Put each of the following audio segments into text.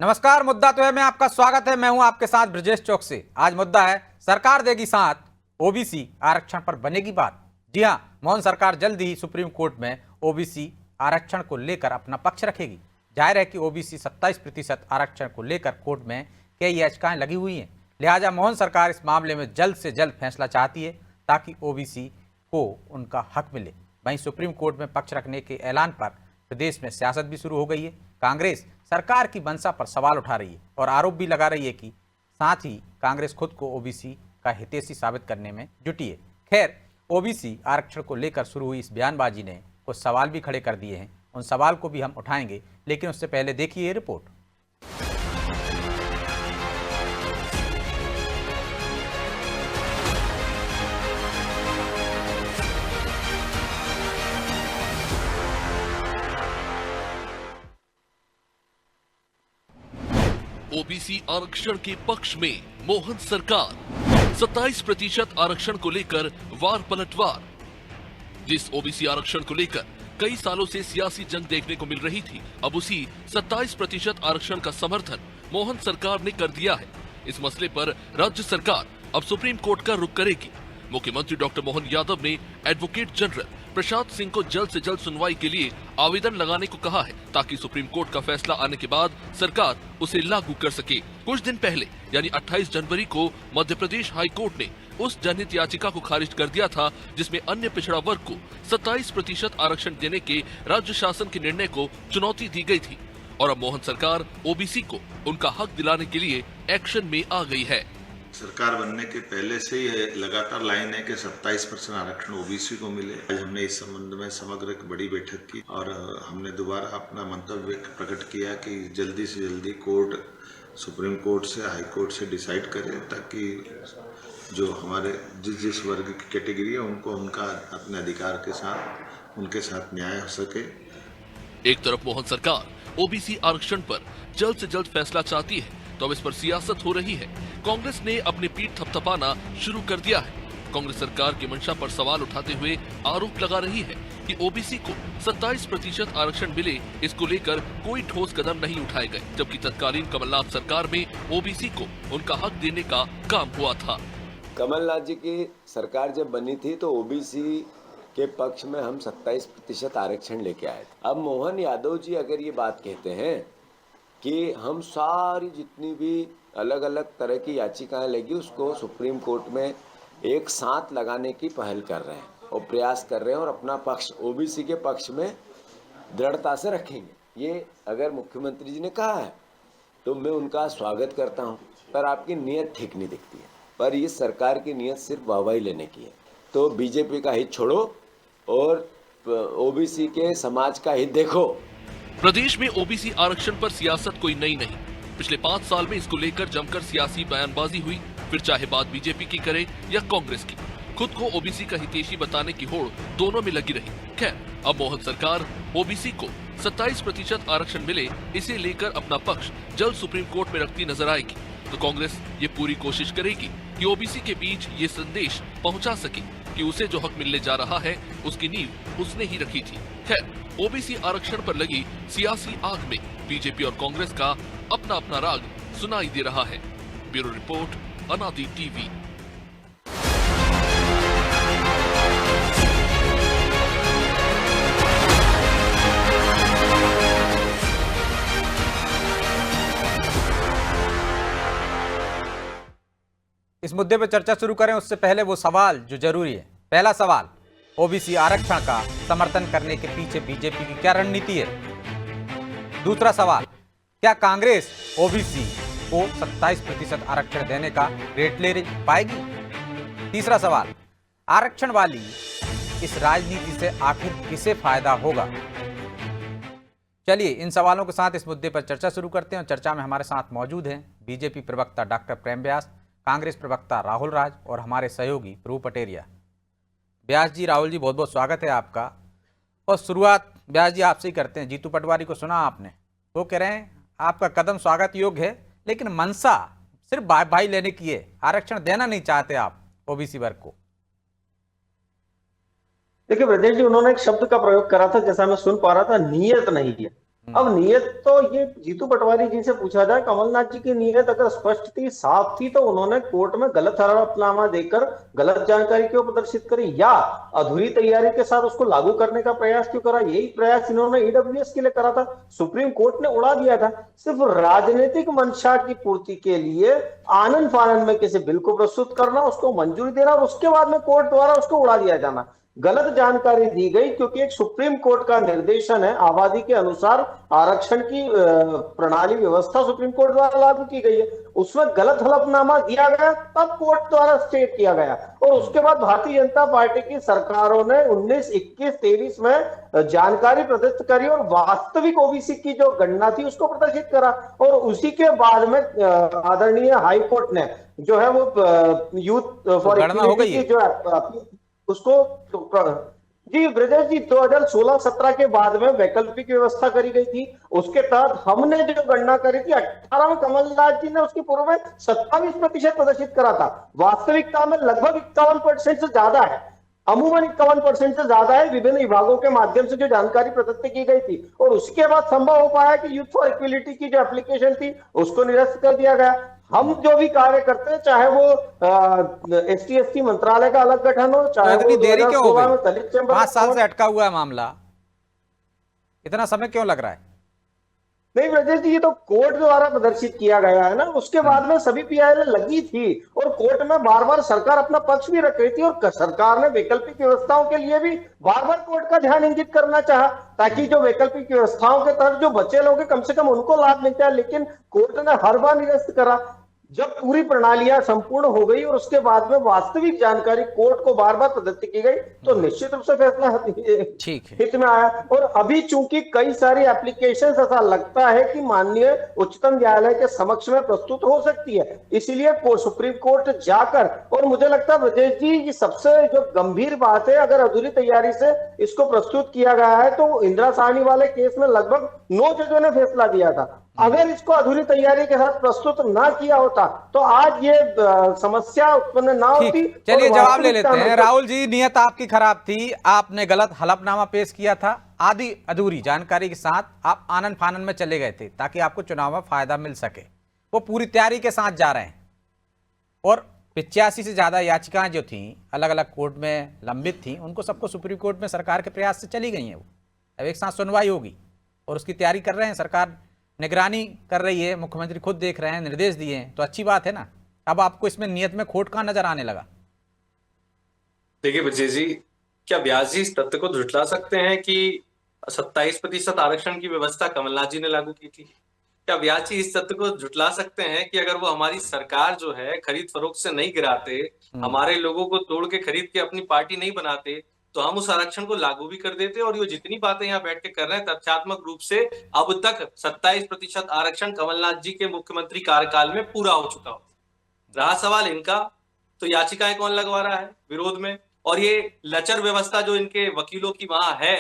नमस्कार। मुद्दा तो है में आपका स्वागत है। मैं हूं आपके साथ ब्रजेश चौक से। आज मुद्दा है सरकार देगी साथ, ओबीसी आरक्षण पर बनेगी बात। जी हां, मोहन सरकार जल्द ही सुप्रीम कोर्ट में ओबीसी आरक्षण को लेकर अपना पक्ष रखेगी। जाहिर है कि ओबीसी 27% आरक्षण को लेकर कोर्ट में कई याचिकाएं लगी हुई हैं, लिहाजा मोहन सरकार इस मामले में जल्द से जल्द फैसला चाहती है ताकि ओबीसी को उनका हक मिले। वहीं सुप्रीम कोर्ट में पक्ष रखने के ऐलान पर प्रदेश में सियासत भी शुरू हो गई है। कांग्रेस सरकार की मंशा पर सवाल उठा रही है और आरोप भी लगा रही है कि साथ ही कांग्रेस खुद को ओबीसी का हितैषी साबित करने में जुटी है। खैर, ओबीसी आरक्षण को लेकर शुरू हुई इस बयानबाजी ने कुछ सवाल भी खड़े कर दिए हैं। उन सवाल को भी हम उठाएंगे, लेकिन उससे पहले देखिए ये रिपोर्ट। ओबीसी आरक्षण के पक्ष में मोहन सरकार। 27% आरक्षण को लेकर वार पलटवार। जिस ओबीसी आरक्षण को लेकर कई सालों से सियासी जंग देखने को मिल रही थी, अब उसी 27% आरक्षण का समर्थन मोहन सरकार ने कर दिया है। इस मसले पर राज्य सरकार अब सुप्रीम कोर्ट का रुख करेगी। मुख्यमंत्री डॉक्टर मोहन यादव ने एडवोकेट जनरल प्रशांत सिंह को जल्द से जल्द सुनवाई के लिए आवेदन लगाने को कहा है, ताकि सुप्रीम कोर्ट का फैसला आने के बाद सरकार उसे लागू कर सके। कुछ दिन पहले यानी 28 जनवरी को मध्य प्रदेश हाई कोर्ट ने उस जनहित याचिका को खारिज कर दिया था, जिसमें अन्य पिछड़ा वर्ग को 27% आरक्षण देने के राज्य शासन के निर्णय को चुनौती दी गई थी। और अब मोहन सरकार ओबीसी को उनका हक दिलाने के लिए एक्शन में आ गई है। सरकार बनने के पहले से ही लगातार लाइन है कि 27% आरक्षण ओबीसी को मिले। आज हमने इस संबंध में समग्र एक बड़ी बैठक की और हमने दोबारा अपना मंतव्य प्रकट किया कि जल्दी से जल्दी कोर्ट, सुप्रीम कोर्ट से, हाई कोर्ट से डिसाइड करे, ताकि जो हमारे जिस वर्ग की कैटेगरी है उनको उनका अपने अधिकार के साथ उनके साथ न्याय हो सके। एक तरफ मोहन सरकार ओबीसी आरक्षण पर जल्द से जल्द फैसला चाहती है, तो अब इस पर सियासत हो रही है। कांग्रेस ने अपनी पीठ थपथपाना शुरू कर दिया है। कांग्रेस सरकार की मंशा पर सवाल उठाते हुए आरोप लगा रही है कि ओबीसी को 27% आरक्षण मिले, इसको लेकर कोई ठोस कदम नहीं उठाए गए, जबकि तत्कालीन कमलनाथ सरकार में ओबीसी को उनका हक देने का काम हुआ था। कमलनाथ जी की सरकार जब बनी थी तो ओबीसी के पक्ष में हम 27% आरक्षण लेके आए थे। अब मोहन यादव जी अगर ये बात कहते हैं कि हम सारी जितनी भी अलग अलग तरह की याचिकाएं लगी उसको सुप्रीम कोर्ट में एक साथ लगाने की पहल कर रहे हैं और प्रयास कर रहे हैं और अपना पक्ष ओबीसी के पक्ष में दृढ़ता से रखेंगे, ये अगर मुख्यमंत्री जी ने कहा है तो मैं उनका स्वागत करता हूं। पर आपकी नीयत ठीक नहीं दिखती है। पर इस सरकार की नीयत सिर्फ वाहवाही लेने की है। तो बीजेपी का हित छोड़ो और ओबीसी के समाज का हित देखो। प्रदेश में ओबीसी आरक्षण पर सियासत कोई नई नहीं। पिछले 5 साल में इसको लेकर जमकर सियासी बयानबाजी हुई, फिर चाहे बात बीजेपी की करे या कांग्रेस की। खुद को ओबीसी का हितैषी बताने की होड़ दोनों में लगी रही। खैर, अब मोहन सरकार ओबीसी को 27% आरक्षण मिले, इसे लेकर अपना पक्ष जल्द सुप्रीम कोर्ट में रखती नजर आएगी। तो कांग्रेस ये पूरी कोशिश करेगी कि ओबीसी के बीच ये संदेश पहुंचा सके कि उसे जो हक मिलने जा रहा है उसकी नींव उसने ही रखी थी। खैर, ओबीसी आरक्षण पर लगी सियासी आग में बीजेपी और कांग्रेस का अपना अपना राग सुनाई दे रहा है। ब्यूरो रिपोर्ट, अनादि टीवी। इस मुद्दे पर चर्चा शुरू करें उससे पहले वो सवाल जो जरूरी है। पहला सवाल, ओबीसी आरक्षण का समर्थन करने के पीछे बीजेपी की क्या रणनीति है? दूसरा सवाल, क्या कांग्रेस ओबीसी को 27% आरक्षण देने का रेट ले पाएगी? तीसरा सवाल, आरक्षण वाली इस राजनीति से आखिर किसे फायदा होगा? चलिए इन सवालों के साथ इस मुद्दे पर चर्चा शुरू करते हैं। चर्चा में हमारे साथ मौजूद हैं बीजेपी प्रवक्ता डॉक्टर प्रेम व्यास, कांग्रेस प्रवक्ता राहुल राज और हमारे सहयोगी ध्रुव पटेरिया। व्यास जी, राहुल जी, बहुत बहुत स्वागत है आपका। और शुरुआत व्यास जी आपसे ही करते हैं। जीतू पटवारी को सुना आपने, वो कह रहे हैं आपका कदम स्वागत योग्य है, लेकिन मंशा सिर्फ भाई लेने की है, आरक्षण देना नहीं चाहते आप ओबीसी वर्ग को। देखिए ब्रजेश जी, उन्होंने एक शब्द का प्रयोग करा था, जैसा मैं सुन पा रहा था, नियत नहीं है। अब नियत तो ये जीतू पटवारी जी से पूछा जाए, कमलनाथ जी की नियत अगर स्पष्ट थी, साफ थी, तो उन्होंने कोर्ट में गलत हलफनामा देकर गलत जानकारी क्यों प्रदर्शित करी, या अधूरी तैयारी के साथ उसको लागू करने का प्रयास क्यों करा? यही प्रयास इन्होंने ईडब्ल्यूएस के लिए करा था, सुप्रीम कोर्ट ने उड़ा दिया था। सिर्फ राजनीतिक मंशा की पूर्ति के लिए आनन फानन में किसी बिल को प्रस्तुत करना, उसको मंजूरी देना और उसके बाद में कोर्ट द्वारा उसको उड़ा दिया जाना। गलत जानकारी दी गई, क्योंकि एक सुप्रीम कोर्ट का निर्देशन है, आबादी के अनुसार आरक्षण की प्रणाली व्यवस्था सुप्रीम कोर्ट द्वारा लागू की गई है, उसमें गलत हलफनामा दिया गया, तब कोर्ट द्वारा स्टेट किया गया। और उसके बाद भारतीय जनता पार्टी की सरकारों ने 19, 21, 23 में जानकारी प्रदत्त करी और वास्तविक ओबीसी की जो गणना थी उसको प्रदर्शित करा। और उसी के बाद में आदरणीय हाई कोर्ट ने जो है वो यूथ फॉर इक्विटी की जो उसको जी ब्रजेश जी 2016-17 के बाद में वैकल्पिक व्यवस्था करी गई थी। उसके तहत हमने जो गणना करी थी 18 में, कमलनाथ जी ने उसकी पूर्व में 27% प्रदर्शित करा था। वास्तविकता में लगभग 51% से ज्यादा है, अमूमन 51% से ज्यादा है। विभिन्न विभागों के माध्यम से जो जानकारी प्रदत्त की गई थी, और उसके बाद संभव हो पाया कि यूथ फॉर इक्विलिटी की जो एप्लीकेशन थी उसको निरस्त कर दिया गया। हम जो भी कार्य करते हैं, चाहे वो ST/ST मंत्रालय का अलग गठन हो, चाहे इतनी देरी क्यों हो गई? दलित चैंबर 5 साल से अटका हुआ है मामला, इतना समय क्यों लग रहा है? नहीं ब्रजेश जी, ये तो कोर्ट द्वारा प्रदर्शित किया गया है ना। उसके बाद में सभी PIL लगी थी और कोर्ट में बार बार सरकार अपना पक्ष भी रख रही थी, और सरकार ने वैकल्पिक व्यवस्थाओं के लिए भी बार बार कोर्ट का ध्यान इंगित करना चाहा, ताकि जो वैकल्पिक व्यवस्थाओं के तहत जो बचे लोग हैं कम से कम उनको लाभ मिलता है। लेकिन कोर्ट ने हर बार निरस्त करा। जब पूरी प्रणालियां संपूर्ण हो गई और उसके बाद में वास्तविक जानकारी कोर्ट को बार बार प्रदत्त की गई, तो निश्चित रूप से फैसला ठीक है, हित में आया। और अभी चूंकि कई सारी एप्लीकेशंस ऐसा लगता है कि माननीय उच्चतम न्यायालय के समक्ष में प्रस्तुत हो सकती है, इसीलिए सुप्रीम कोर्ट जाकर, और मुझे लगता है ब्रजेश जी ये सबसे जो गंभीर बात है, अगर अधूरी तैयारी से इसको प्रस्तुत किया गया है, तो इंदिरा साहनी वाले केस में लगभग 9 जजों ने फैसला दिया था। अगर इसको अधूरी तैयारी के साथ प्रस्तुत ना किया होता तो आज ये समस्या उत्पन्न ना होती। चलिए जवाब ले लेते हैं। राहुल जी, नियत आपकी खराब थी, आपने गलत हलफनामा पेश किया था, आधी अधूरी जानकारी के साथ आप आनन फानन में चले गए थे ताकि आपको चुनाव में फायदा मिल सके। वो पूरी तैयारी के साथ जा रहे हैं और 85 से ज्यादा याचिकाएं जो थी अलग अलग कोर्ट में लंबित थी, उनको सबको सुप्रीम कोर्ट में सरकार के प्रयास से चली गई हैं। वो अब एक साथ सुनवाई होगी और उसकी तैयारी कर रहे हैं, सरकार निगरानी कर रही है, मुख्यमंत्री खुद देख रहे हैं, निर्देश दिए हैं, तो अच्छी बात है ना। अब आपको इसमें नियत में खोट कहां नजर आने लगा? देखिए विजय जी, क्या व्यास जी इस तथ्य को झुठला सकते हैं कि 27% आरक्षण की व्यवस्था कमलनाथ जी ने लागू की थी? क्या व्यास जी इस तथ्य को झुठला सकते हैं कि अगर वो हमारी सरकार जो है खरीद फरोख्त से नहीं गिराते, हमारे लोगों को तोड़ के खरीद के अपनी पार्टी नहीं बनाते, तो हम उस आरक्षण को लागू भी कर देते? और ये जितनी बातें यहाँ बैठ के कर रहे हैं, तथ्यात्मक रूप से अब तक 27% आरक्षण कमलनाथ जी के मुख्यमंत्री कार्यकाल में पूरा हो चुका हो। रहा सवाल इनका, तो याचिकाएं कौन लगवा रहा है विरोध में? और ये लचर व्यवस्था जो इनके वकीलों की वहां है,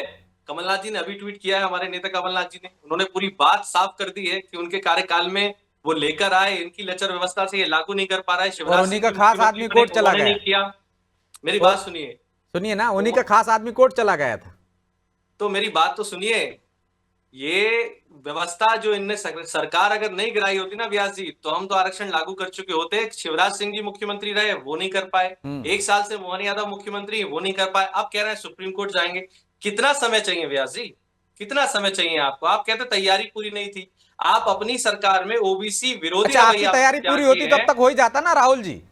कमलनाथ जी ने अभी ट्वीट किया है, हमारे नेता कमलनाथ जी ने, उन्होंने पूरी बात साफ कर दी है कि उनके कार्यकाल में वो लेकर आए, इनकी लचर व्यवस्था से ये लागू नहीं कर पा रहा है। शिवराज उन्हीं का खास आदमी कोर्ट चला गया। नहीं किया। मेरी बात सुनिए ना, उन्हीं का खास आदमी कोर्ट चला गया था। तो मेरी बात तो सुनिए, ये व्यवस्था जो इनने सरकार अगर नहीं गिराई होती ना व्यास जी, तो हम तो आरक्षण लागू कर चुके होते। शिवराज सिंह जी मुख्यमंत्री रहे, वो नहीं कर पाए। 1 साल से मोहन यादव मुख्यमंत्री, वो नहीं कर पाए। आप कह रहे हैं सुप्रीम कोर्ट जाएंगे। कितना समय चाहिए व्यास जी, कितना समय चाहिए आपको? आप कहते तैयारी पूरी नहीं थी। आप अपनी सरकार में ओबीसी विरोधी आपकी तैयारी पूरी होती तब तक हो ही जाता ना राहुल जी।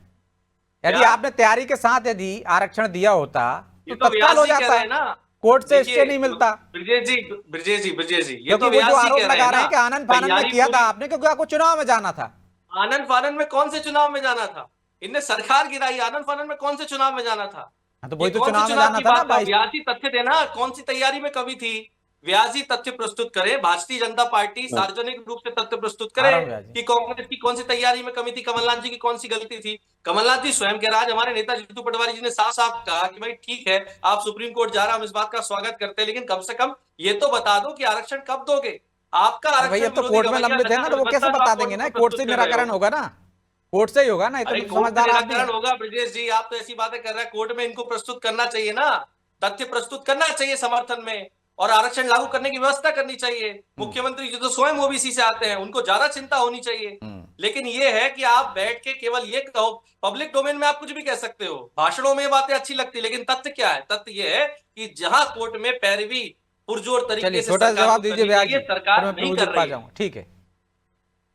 यदि आपने तैयारी के साथ यदि आरक्षण दिया होता तो तत्काल हो जाता है ना, कोर्ट से स्टे नहीं मिलता। ब्रजेश जी, ये तो वो आरोप लगा रहे हैं कि आनंद फानन में किया था आपने, क्योंकि आपको चुनाव में जाना था। आनंद फानन में कौन से चुनाव में जाना था? इनने सरकार गिराई, आनंद फानन में कौन से चुनाव में जाना था? तो वही तो चुनाव में जाना था ना। व्यासी तथ्य देना, कौन सी तैयारी में कमी थी? व्यासी तथ्य प्रस्तुत करे, भारतीय जनता पार्टी सार्वजनिक रूप से तथ्य प्रस्तुत करे कि कांग्रेस की कौन सी तैयारी में कमी थी, कमलनाथ जी की कौन सी गलती थी। कमलनाथ जी स्वयं कह रहा है, हमारे नेता जीतू पटवारी जी ने साफ साफ कहा कि भाई ठीक है, आप सुप्रीम कोर्ट जा रहा, हम इस बात का स्वागत करते हैं, लेकिन कम से कम ये तो बता दो कि आरक्षण कब दोगे। आपका आरक्षण तो कोर्ट में लंबित है ना, तो वो कैसे बता देंगे ना? कोर्ट से निराकरण होगा ना, कोर्ट से ही होगा ना। तो समझदार निराकरण होगा ब्रजेश जी, आप तो ऐसी बातें कर रहे हैं। कोर्ट में इनको प्रस्तुत करना चाहिए ना, तथ्य प्रस्तुत करना चाहिए समर्थन में। और आरक्षण लागू करने की व्यवस्था करनी चाहिए। मुख्यमंत्री जी तो स्वयं ओबीसी से आते हैं, उनको ज्यादा चिंता होनी चाहिए। लेकिन ये है कि आप बैठ के केवल ये कहो, पब्लिक डोमेन में आप कुछ भी कह सकते हो, भाषणों में बातें अच्छी लगती, लेकिन तथ्य क्या है? तथ्य ये है कि जहां कोर्ट में पैरवी पुरजोर तरीके चलिए से छोटा सा सरकार जवाब को दीजिए करनी व्यास जी, चाहिए, फिर सरकार मैं नहीं प्रभु जी कर के रही पास है। जाऊंगा। ठीक है,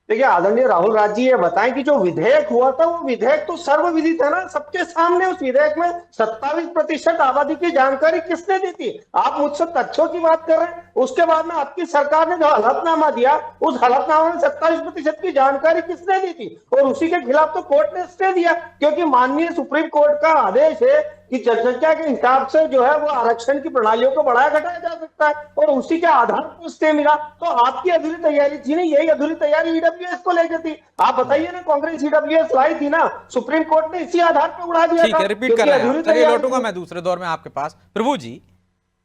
देखिए आदरणीय राहुल राज जी ये बताएं कि जो विधेयक हुआ था वो विधेयक तो सर्वविदित है ना, सबके सामने। उस विधेयक में 27% आबादी की जानकारी किसने दी थी? आप मुझसे तथ्यों की बात कर रहे हैं। उसके बाद में आपकी सरकार ने जो हलफनामा दिया, उस हलफनामा में 27% की जानकारी किसने दी थी? और उसी के खिलाफ तो कोर्ट ने स्टे दिया, क्योंकि माननीय सुप्रीम कोर्ट का आदेश है कि जनसंख्या के हिसाब से जो है वो आरक्षण की प्रणालियों को बढ़ाया घटाया जा सकता है, और उसी के आधार पर स्टे मिला। तो आपकी अधूरी तैयारी थी ना, यही अधूरी तैयारी ईडब्ल्यूएस को लेकर थी। आप बताइए ना, कांग्रेस ईडब्ल्यूएस लाई थी ना, सुप्रीम कोर्ट ने इसी आधार पर उड़ा दिया ठीक था, है, रिपीट क्योंकि कर रहे हैं अधूरी आप। चलिए तैयारी लौटूंगा थी। मैं दूसरे दौर में आपके पास। प्रभु जी,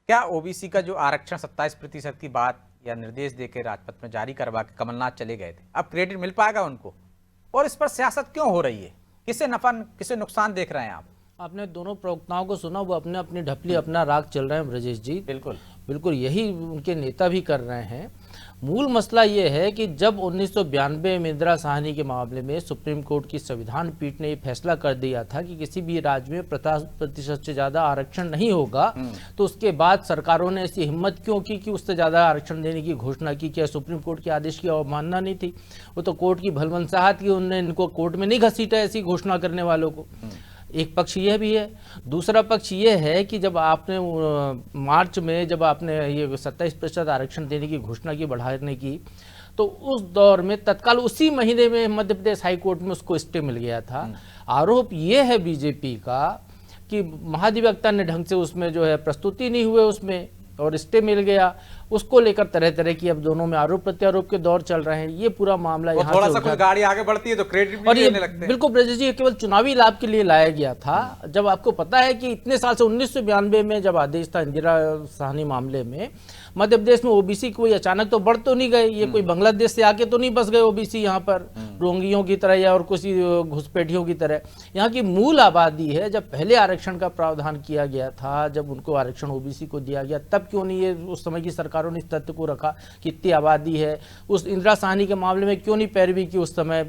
क्या ओबीसी का जो आरक्षण 27% की बात या निर्देश देकर राजपथ में जारी करवा के कमलनाथ चले गए थे, अब क्रेडिट मिल पाएगा उनको? और इस पर सियासत क्यों हो रही है? किसे नफा किसे नुकसान देख रहे हैं आप? आपने दोनों प्रवक्ताओं को सुना, वो अपने अपनी ढपली अपना राग चल रहे हैं ब्रजेश जी। बिल्कुल बिल्कुल यही उनके नेता भी कर रहे हैं। मूल मसला ये है कि जब 1992 में इंदिरा साहनी के मामले में सुप्रीम कोर्ट की संविधान पीठ ने ये फैसला कर दिया था कि किसी भी राज्य में 50% से ज़्यादा आरक्षण नहीं होगा, तो उसके बाद सरकारों ने ऐसी हिम्मत क्यों की कि उससे ज़्यादा आरक्षण देने की घोषणा की? क्या सुप्रीम कोर्ट के आदेश की अवमानना नहीं थी? वो तो कोर्ट की भलवंसाहत की, उन्होंने इनको कोर्ट में नहीं घसीटा ऐसी घोषणा करने वालों को। एक पक्ष यह भी है। दूसरा पक्ष यह है कि जब आपने मार्च में जब आपने ये 27% आरक्षण देने की घोषणा की, बढ़ाने की, तो उस दौर में तत्काल उसी महीने में मध्य प्रदेश हाई कोर्ट में उसको स्टे मिल गया था। आरोप ये है बीजेपी का कि महाधिवक्ता ने ढंग से उसमें जो है प्रस्तुति नहीं हुए उसमें, और स्टे मिल गया। उसको लेकर तरह तरह की अब दोनों में आरोप प्रत्यारोप के दौर चल रहे हैं। ये पूरा मामला यहाँ थोड़ा से सा उठा- कोई गाड़ी आगे बढ़ती है तो क्रेडिट और भी ये देने लगते हैं। बिल्कुल ब्रजेश जी, ये केवल चुनावी लाभ के लिए लाया गया था। जब आपको पता है कि इतने साल से 1992 में जब आदेश था इंदिरा साहनी मामले में, मध्य प्रदेश में ओबीसी कोई अचानक तो बढ़ तो नहीं गए, ये कोई बांग्लादेश से आके तो नहीं बस गए ओबीसी यहाँ पर रोंगियों की तरह या और कुछ घुसपैठियों की तरह। यहाँ की मूल आबादी है। जब पहले आरक्षण का प्रावधान किया गया था, जब उनको आरक्षण ओबीसी को दिया गया, तब क्यों नहीं ये उस समय की सरकारों ने इस तथ्य को रखा कि इतनी आबादी है? उस इंदिरा साहनी के मामले में क्यों नहीं पैरवी की, उस समय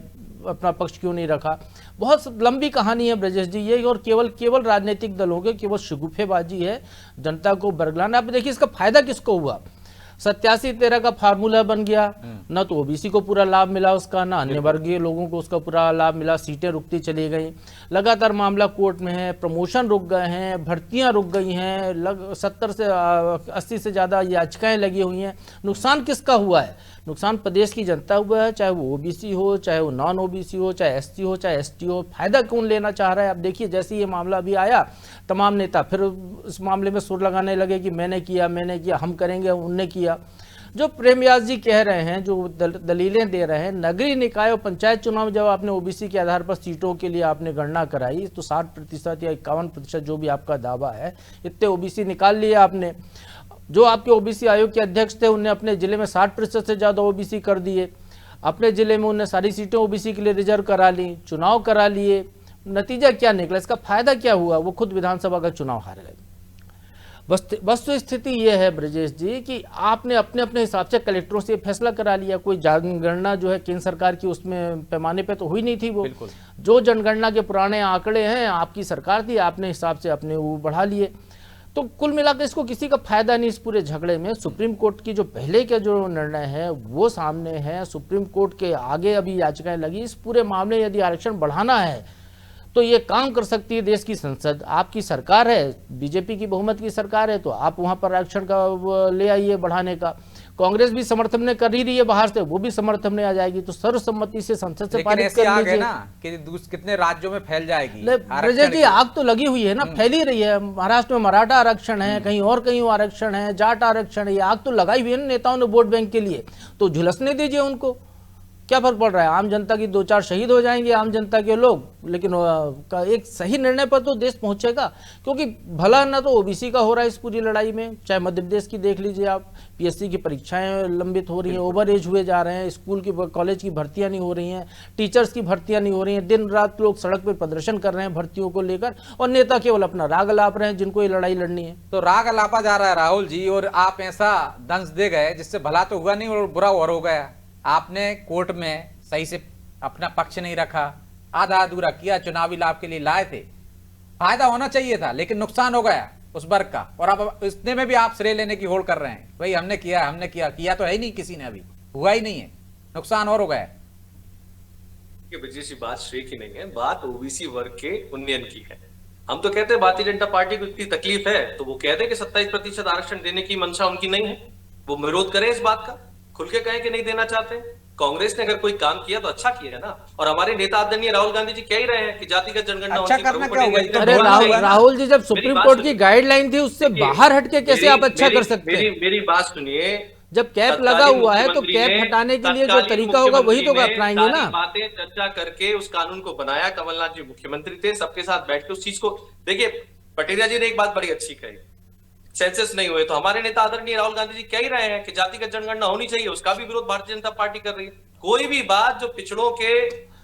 अपना पक्ष क्यों नहीं रखा? बहुत लंबी कहानी है ब्रजेश जी ये, और केवल राजनीतिक दलों के केवल शगुफेबाजी है जनता को बरगलाना। आप देखिए इसका फायदा किसको हुआ? 87-13 का फार्मूला बन गया, न तो ओबीसी को पूरा लाभ मिला उसका, ना अन्य वर्गीय लोगों को उसका पूरा लाभ मिला। सीटें रुकती चली गई, लगातार मामला कोर्ट में है, प्रमोशन रुक गए हैं, भर्तियां रुक गई हैं, 70 से 80 से ज़्यादा याचिकाएं लगी हुई हैं। नुकसान किसका हुआ है? नुकसान प्रदेश की जनता हुआ है, चाहे वो ओबीसी हो, चाहे वो नॉन ओबीसी हो, चाहे एसटी हो, चाहे एसटी हो। फायदा कौन लेना चाह रहा है? आप देखिए, जैसे ये मामला अभी आया, तमाम नेता फिर इस मामले में सुर लगाने लगे कि मैंने किया, हम करेंगे, उनने किया। जो प्रेम व्यास जी कह रहे हैं, जो दलीलें दे रहे हैं, नगरीय निकाय और पंचायत चुनाव में जब आपने ओबीसी के आधार पर सीटों के लिए आपने गणना कराई, तो 60% या 51% जो भी आपका दावा है, इतने ओबीसी निकाल लिए आपने। जो आपके ओबीसी आयोग के अध्यक्ष थे, उन्हें अपने जिले में 60% से ज़्यादा ओबीसी कर दिए। अपने जिले में उन्हें सारी सीटें ओबीसी के लिए रिजर्व करा ली, चुनाव करा लिए। नतीजा क्या निकला? इसका फायदा क्या हुआ? वो खुद विधानसभा का चुनाव हार गए। वस्तु स्थिति ये है ब्रजेश जी कि आपने अपने अपने हिसाब से कलेक्टरों से फैसला करा लिया। कोई जनगणना जो है केंद्र सरकार की उसमें पैमाने पे तो हुई नहीं थी वो। जो जनगणना के पुराने आंकड़े हैं, आपकी सरकार थी, आपने हिसाब से अपने वो बढ़ा लिए। तो कुल मिलाकर इसको किसी का फायदा नहीं इस पूरे झगड़े में। सुप्रीम कोर्ट की जो पहले का जो निर्णय है वो सामने है। सुप्रीम कोर्ट के आगे अभी याचिकाएं लगी। इस पूरे मामले में यदि आरक्षण बढ़ाना है तो ये काम कर सकती है देश की संसद। आपकी सरकार है, बीजेपी की बहुमत की सरकार है, तो आप वहां पर आरक्षण का ले आइए बढ़ाने का। कांग्रेस भी समर्थन में कर ही रही है, बाहर से वो भी समर्थन में आ जाएगी, तो सर्वसम्मति से संसद से पारित कर लीजिए ना कि कितने राज्यों में फैल जाएगी। ब्रजेश जी, आग तो लगी हुई है ना, फैली रही है। महाराष्ट्र में मराठा आरक्षण है, कहीं आरक्षण है, जाट आरक्षण है, ये आग तो लगाई हुई है ना नेताओं ने वोट बैंक के लिए। तो झुलसने दीजिए उनको। क्या फर्क पड़ रहा है? आम जनता की 2-4 शहीद हो जाएंगे आम जनता के लोग, लेकिन एक सही निर्णय पर तो देश पहुंचेगा, क्योंकि भला ना तो ओबीसी का हो रहा है इस पूरी लड़ाई में। चाहे मध्य प्रदेश की देख लीजिए आप, पीएससी की परीक्षाएं लंबित हो रही हैं, ओवर एज हुए जा रहे हैं, स्कूल की कॉलेज की भर्तियां नहीं हो रही हैं, टीचर्स की भर्तियां नहीं हो रही हैं, दिन रात लोग सड़क पर प्रदर्शन कर रहे हैं भर्तियों को लेकर, और नेता केवल अपना राग अलाप रहे हैं जिनको ये लड़ाई लड़नी है। तो राग अलापा जा रहा है राहुल जी, और आप ऐसा दंश दे गए जिससे भला तो हुआ नहीं और बुरा और हो गया। आपने कोर्ट में सही से अपना पक्ष नहीं रखा, आधा अधूरा किया, चुनावी लाभ के लिए लाए थे, फायदा होना चाहिए था लेकिन नुकसान हो गया उस वर्ग का, और अब इतने में भी आप श्रेय लेने की होड़ कर रहे हैं, भाई हमने किया तो है ही नहीं, किसी ने अभी हुआ ही नहीं है, नुकसान और हो गया। विजय जी, बात श्रेय की नहीं है, बात ओबीसी वर्ग के उन्नयन की है। हम तो कहते हैं भारतीय जनता पार्टी को इतनी तकलीफ है तो वो कहते हैं कि 27% आरक्षण देने की मंशा उनकी नहीं है, वो विरोध करें इस बात का, खुल के कहें कि नहीं देना चाहते। कांग्रेस ने अगर कोई काम किया तो अच्छा किया है ना, और हमारे नेता आदरणीय राहुल गांधी जी कह ही रहे हैं कि जातिगत जनगणना अच्छा उनकी करना प्रमुख क्या हुआ? पड़ेगी। तो अरे बोलना हुआ ना। राहुल जी, जब सुप्रीम बात कोर्ट की सुनिए। गाइडलाइन थी उससे बाहर हटके कैसे आप अच्छा कर सकते हैं? मेरी बात सुनिए, जब कैप लगा तत्कालीन हुआ है तो मुख्यमंत्री कैप ने- हटाने के लिए जो तत्कालीन तरीका होगा वही तो मुख्यमंत्री ने अपनाएंगे ना। सारी बातें चर्चा करके उस कानून को बनाया, कमलनाथ जी मुख्यमंत्री थे, सबके साथ बैठ के उस चीज को देखिए। पटेरिया जी ने एक बात बड़ी अच्छी कही, सेंसस नहीं हुए, तो हमारे नेता आदरणीय राहुल गांधी जी कह ही रहे हैं कि जातिगत जनगणना होनी चाहिए, उसका भी विरोध भारतीय जनता पार्टी कर रही है। कोई भी बात जो पिछड़ों के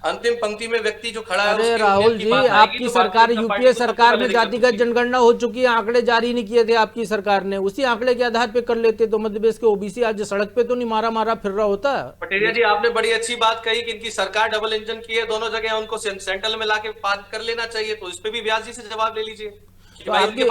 अंतिम पंक्ति में व्यक्ति जो खड़ा है, अरे उसके राहुल उन्नयन की जी, बात आएगी आपकी तो सरकार भारतीय जनता यूपीए पार्टी को सबसे सरकार पहले में दिक्कत जातिगत होगी। जनगणना हो चुकी है, आंकड़े जारी नहीं किए थे आपकी सरकार ने, उसी आंकड़े के आधार पे कर लेते तो मध्य प्रदेश के ओबीसी आज सड़क पे तो नहीं मारा फिर रहा होता। पटेरिया जी, आपने बड़ी अच्छी बात कही कि इनकी सरकार डबल इंजन की है, दोनों जगह उनको सेंट्रल में लाके पास कर लेना चाहिए, तो इस पे भी व्यास जी से जवाब ले लीजिए। तो आपकी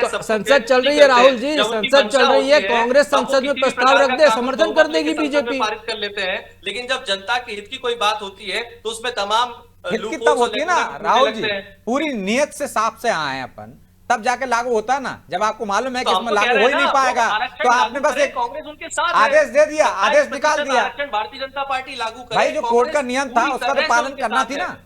संसद चल रही है राहुल जी, संसद चल रही है, कांग्रेस संसद में प्रस्ताव रख दे, समर्थन कर देगी बीजेपी, पारित कर लेते हैं। लेकिन जब जनता के हित की कोई बात होती है तो उसमें तमाम हित की तब होती है ना राहुल जी, पूरी नियत से साफ से आए हैं अपन, तब जाके लागू होता है ना। जब आपको मालूम है कि इसमें लागू हो ही नहीं पाएगा तो आपने बस एक कांग्रेस उनके साथ आदेश दे दिया, आदेश निकाल दिया। भारतीय जनता पार्टी लागू करे, भाई जो कोर्ट का नियम था पूरी उसका तो तरह से पालन उनके करना साथ थी है। ना।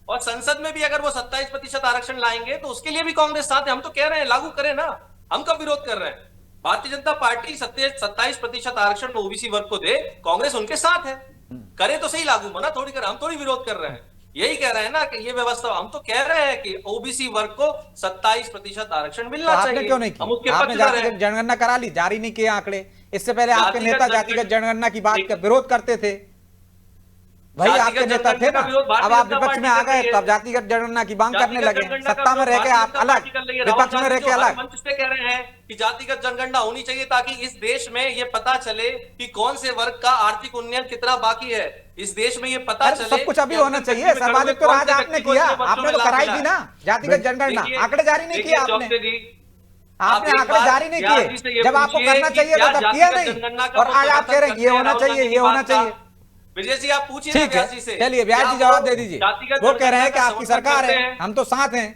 और संसद में भी अगर वो 27% आरक्षण लाएंगे तो उसके लिए भी कांग्रेस साथ है। हम तो कह रहे हैं लागू करें ना, हम कब विरोध कर रहे हैं? भारतीय जनता पार्टी 27% आरक्षण ओबीसी वर्ग को दे, कांग्रेस उनके साथ है, करे तो सही लागू, मना थोड़ी कर, हम थोड़ी विरोध कर रहे हैं। यही कह रहे हैं ना कि ये व्यवस्था, हम तो कह रहे हैं कि ओबीसी वर्ग को 27% आरक्षण मिलना तो चाहिए। आपने क्यों नहीं हम उसके किया? आपने पक्षधर हैं। जातिगत जनगणना करा ली, जारी नहीं किए आंकड़े। इससे पहले आपके जातिगत नेता जातिगत जनगणना की बात का विरोध करते थे, भाई जातिगत आपके नेता थे जनगणना ना। का विरोध भारतीय अब आप जनता विपक्ष में पार्टी आ कर गए रही है। तब जातिगत जनगणना की मांग करने जातिगत लगे, जनगणना का सत्ता में रह के विरोध आप भारतीय जनता अलग, पार्टी कर रही है। विपक्ष में राहुल रह गांधी के जो हर अलग। मंच पे कह रहे हैं कि जातिगत जनगणना होनी चाहिए ताकि इस देश में ये पता चले कि कौन से वर्ग का आर्थिक उन्नयन कितना बाकी है, इस देश में ये पता अरे चले। सब कुछ अभी कि होना अंतिम चाहिए। व्यक्ति में सर्वाधिक तो कौन राज से आपने व्यक्ति को किया, इसके बच्चों आपने में तो लाभ कराई मिला थी है। ना जातिगत जनगणना, देखिए- आंकड़े जारी नहीं किए देखिए आपने, चौकसे जी, आपने आप एक आंकड़े बार जारी नहीं व्यास जी से किए। ये जब आपको पूछिए करना कि चाहिए क्या तो तब किया जातिगत नहीं, जनगणना का और वो आज आप कह रहे हैं ये होना राहुल चाहिए, गांधी ये की होना बात का। चाहिए। विजय जी, आप पूछिए ना ठीक है, व्यास जी से। चलिए व्यास जी क्या जवाब वो दे दीजिए। जातिगत वो कह रहे हैं कि जनगणना आपकी का सरकार समर्थन है, करते हैं। हम तो साथ हैं,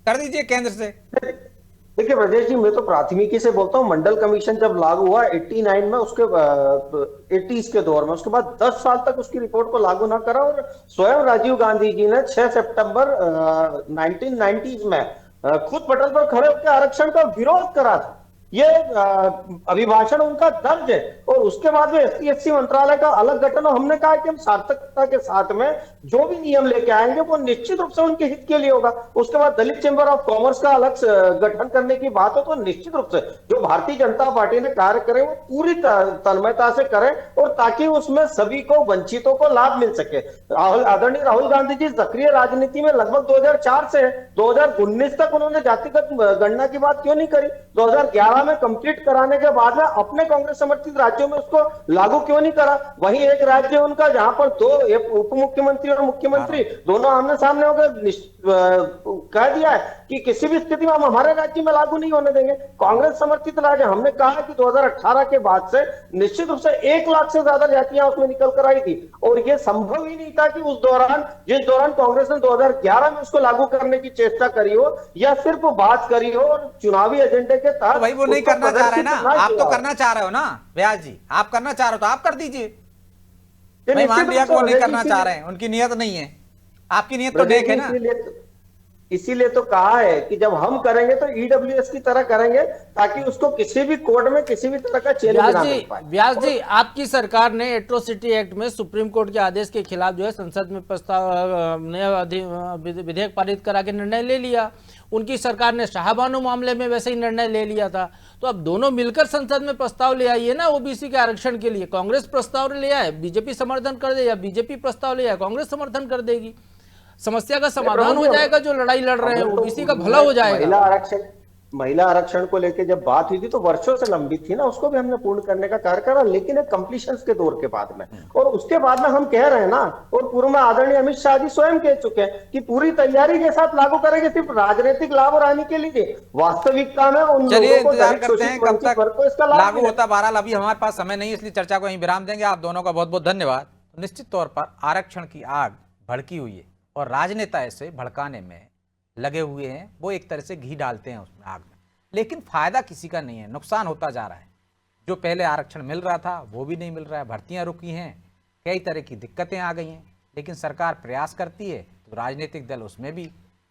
कर दीजिए केंद्र से। देखिए ब्रजेश जी, मैं तो प्राथमिकी से बोलता हूँ, मंडल कमीशन जब लागू हुआ 89 में, उसके 80s के दौर में, उसके बाद 10 साल तक उसकी रिपोर्ट को लागू ना करा, और स्वयं राजीव गांधी जी ने 6 सितंबर 1990s में खुद पटल पर खड़े होकर आरक्षण का विरोध करा था। ये अभिभाषण उनका दर्ज है, और उसके बाद में SC मंत्रालय का अलग गठन, और हमने कहा कि हम सार्थकता के साथ में जो भी नियम लेके आएंगे वो निश्चित रूप से उनके हित के लिए होगा। उसके बाद दलित चैंबर ऑफ कॉमर्स का अलग गठन करने की बात हो तो निश्चित रूप से जो भारतीय जनता पार्टी ने कार्य करे वो पूरी तन्मयता से करें, और ताकि उसमें सभी को, वंचितों को लाभ मिल सके। आदरणीय राहुल गांधी जी सक्रिय राजनीति में लगभग 2004 से 2019 तक उन्होंने जातिगत गणना की बात क्यों नहीं करी? 2011 में कंप्लीट कराने के बाद में अपने कांग्रेस समर्थित राज्यों में उसको लागू क्यों नहीं करा? वहीं एक राज्य उनका जहां पर 2 उप मुख्यमंत्री और मुख्यमंत्री दोनों आमने सामने होकर कह दिया है कि किसी भी स्थिति में हम हमारे राज्य में लागू नहीं होने देंगे। कांग्रेस समर्थित राज्य, हमने कहा कि 2018 के बाद से निश्चित रूप से 1 लाख से ज्यादा जातियां उसमें निकल कर आई थी, और यह संभव ही नहीं था कि उस दौरान, जिस दौरान कांग्रेस ने 2011 में उसको लागू करने की चेष्टा करी हो या सिर्फ बात करी हो और चुनावी एजेंडे के तहत भाई वो नहीं करना चाह रहे हैं ना, आप तो करना चाह रहे हो ना व्यास जी, आप करना चाह रहे हो तो आप कर दीजिए। भाई मान लिया कि वो नहीं करना चाह रहे हैं, उनकी नियत नहीं है, आपकी नियत तो देख है ना। इसीलिए तो कहा है कि जब हम करेंगे तो ईडब्ल्यूएस की तरह करेंगे, ताकि उसको किसी भी कोर्ट में किसी भी तरह का चैलेंज ना मिल पाए। व्यास जी, आपकी सरकार ने एट्रोसिटी एक्ट में सुप्रीम कोर्ट के आदेश के खिलाफ जो है संसद में प्रस्ताव विधेयक पारित करा के निर्णय ले लिया। उनकी सरकार ने शाहबानो मामले में वैसे ही निर्णय ले लिया था। तो अब दोनों मिलकर संसद में प्रस्ताव ले आइए ना ओबीसी के आरक्षण के लिए। कांग्रेस प्रस्ताव ले आए, बीजेपी समर्थन कर दे, या बीजेपी प्रस्ताव ले आए, कांग्रेस समर्थन कर देगी। समस्या का समाधान हो जाएगा, जो लड़ाई लड़ रहे हैं ओबीसी का भला हो जाएगा। महिला आरक्षण को लेकर जब बात हुई थी तो वर्षों से लंबित थी ना, उसको भी हमने पूर्ण करने का कार्य करा, लेकिन एक कंप्लीशन के दौर के बाद में, और उसके बाद में हम कह रहे हैं ना, और पूर्व में आदरणीय अमित शाह जी स्वयं कह चुके हैं कि पूरी तैयारी के साथ लागू करेंगे, सिर्फ राजनीतिक लाभ आने के लिए। वास्तविकता में उन चलिए लोगों को, इंतजार करते हैं कब तक इसका लाभ लागू होता। बहरहाल अभी हमारे पास समय नहीं, इसलिए चर्चा को यहीं विराम देंगे। आप दोनों का बहुत बहुत धन्यवाद। निश्चित तौर पर आरक्षण की आग भड़की हुई है और राजनेता ऐसे भड़काने में लगे हुए हैं। वो एक तरह से घी डालते हैं उसमें आग में, लेकिन फायदा किसी का नहीं है, नुकसान होता जा रहा है। जो पहले आरक्षण मिल रहा था वो भी नहीं मिल रहा है, भर्तियां रुकी हैं, कई तरह की दिक्कतें आ गई हैं। लेकिन सरकार प्रयास करती है तो राजनीतिक दल उसमें भी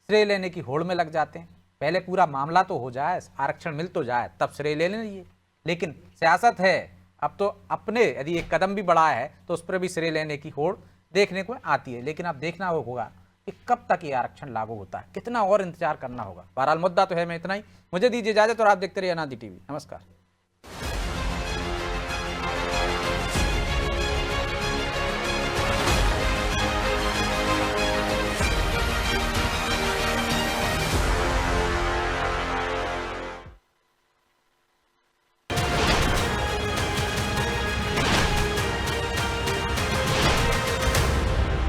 श्रेय लेने की होड़ में लग जाते हैं। पहले पूरा मामला तो हो जाए, आरक्षण मिल तो जाए, तब श्रेय ले लेंगे। लेकिन सियासत है, अब तो अपने यदि एक कदम भी बढ़ाया है तो उस पर भी श्रेय लेने की होड़ देखने को आती है। लेकिन अब देखना होगा कि कब तक ये आरक्षण लागू होता है, कितना और इंतजार करना होगा। बहरहाल मुद्दा तो है मैं इतना ही। मुझे दीजिए इजाजत और आप देखते रहिए अनादि टीवी। नमस्कार।